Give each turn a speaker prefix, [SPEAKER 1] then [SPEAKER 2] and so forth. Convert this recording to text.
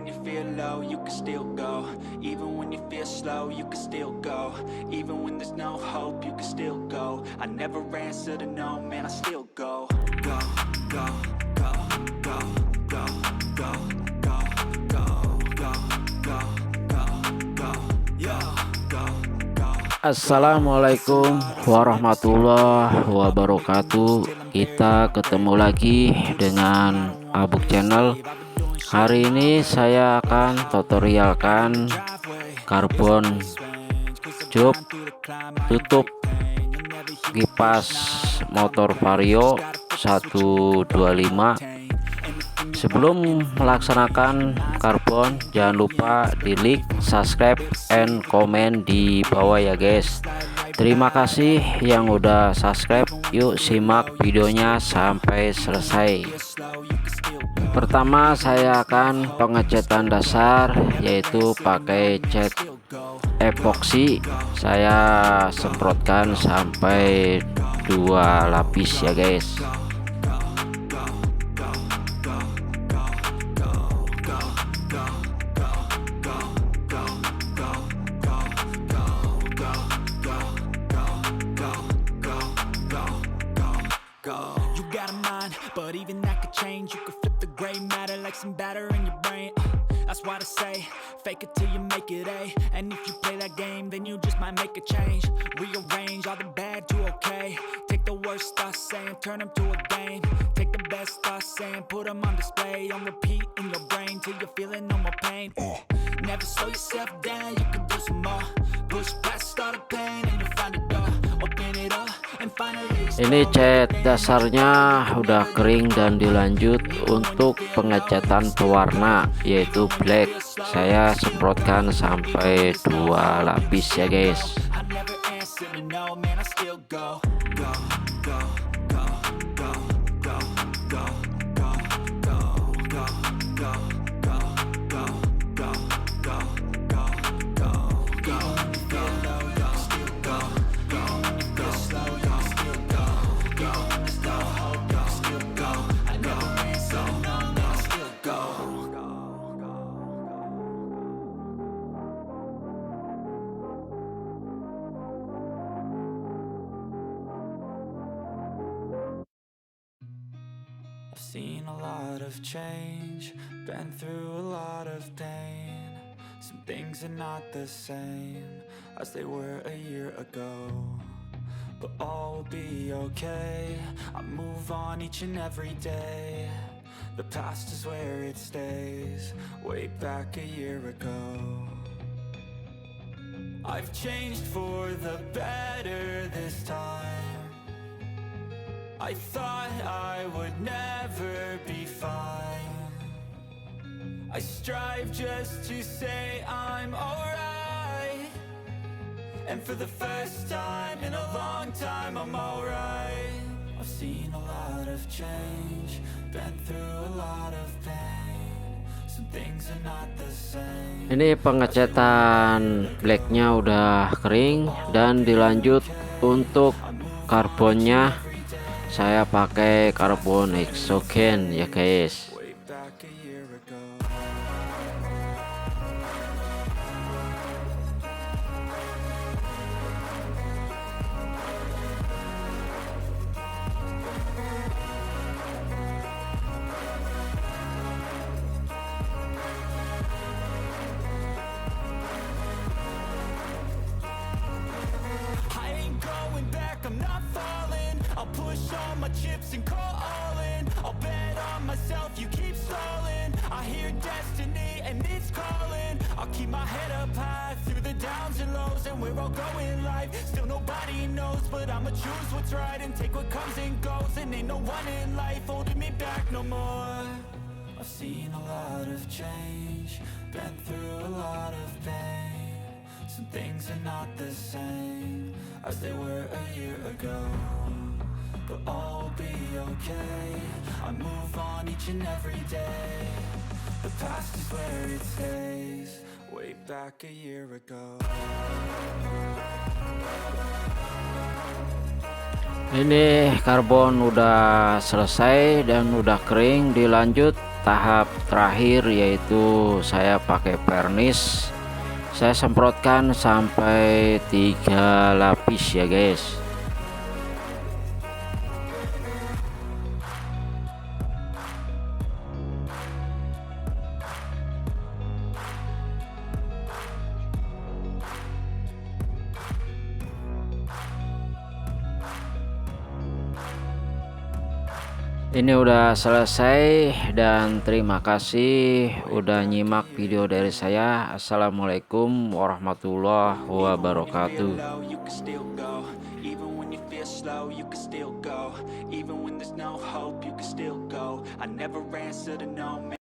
[SPEAKER 1] when you feel low, you can still go. Even when you feel slow, you can still go. Even when there's no hope, you can still go. I never answer to no, man, I still go. Go, go, go, go, go, go, go, go, go, go, go, go, yo, go, go.
[SPEAKER 2] Assalamualaikum warahmatullahi wabarakatuh. Kita ketemu lagi dengan Abug channel. Hari ini saya akan tutorialkan karbon job tutup kipas motor vario 125. Sebelum melaksanakan karbon, jangan lupa di like, subscribe, and komen di bawah ya guys. Terima kasih yang udah subscribe. Yuk simak videonya sampai selesai. Pertama saya akan pengecatan dasar, yaitu pakai cat epoksi. Saya semprotkan sampai 2 lapis ya guys.
[SPEAKER 1] But even that could change. You could flip the gray matter like some batter in your brain. That's why I say, fake it till you make it A. And if you play that game, then you just might make a change. Rearrange all the bad to okay. Take the worst thoughts saying, turn them to a game. Take the best thoughts saying, put them on display. On repeat in your brain till you're feeling no more pain. Never slow yourself down, you can do some more. Push past all the pain and you'll find a door. Open it up and finally.
[SPEAKER 2] Ini cat dasarnya udah kering dan dilanjut untuk pengecatan pewarna, yaitu black. Saya semprotkan sampai 2 lapis ya guys.
[SPEAKER 1] Seen a lot of change, been through a lot of pain. Some things are not the same as they were a year ago, but all will be okay. I move on each and every day. The past is where it stays, way back a year ago. I've changed for the better this time. I thought I would never be fine. I strive just to say I'm alright. And for the first time in a long time I'm alright. I've seen a lot of change, been through a lot of pain. Some things are not the same.
[SPEAKER 2] Ini pengecatan blacknya udah kering dan dilanjut untuk karbonnya. Saya pakai karbon hexogen ya guys.
[SPEAKER 1] I'll push all my chips and call all in. I'll bet on myself, you keep stalling. I hear destiny and it's calling. I'll keep my head up high through the downs and lows. And we're all going life, still nobody knows. But I'ma choose what's right and take what comes and goes. And ain't no one in life holding me back no more. I've seen a lot of change, been through a lot of pain. Some things are not the same as they were a year ago, but all will be okay. I move on each and every day. The past is where it stays, way back a year ago.
[SPEAKER 2] Ini karbon udah selesai dan udah kering, dilanjut tahap terakhir, yaitu saya pakai vernis. Saya semprotkan sampai 3 lapis ya guys. Ini udah selesai, dan terima kasih udah nyimak video dari saya. Assalamualaikum warahmatullahi wabarakatuh.
[SPEAKER 1] I never answer to no man.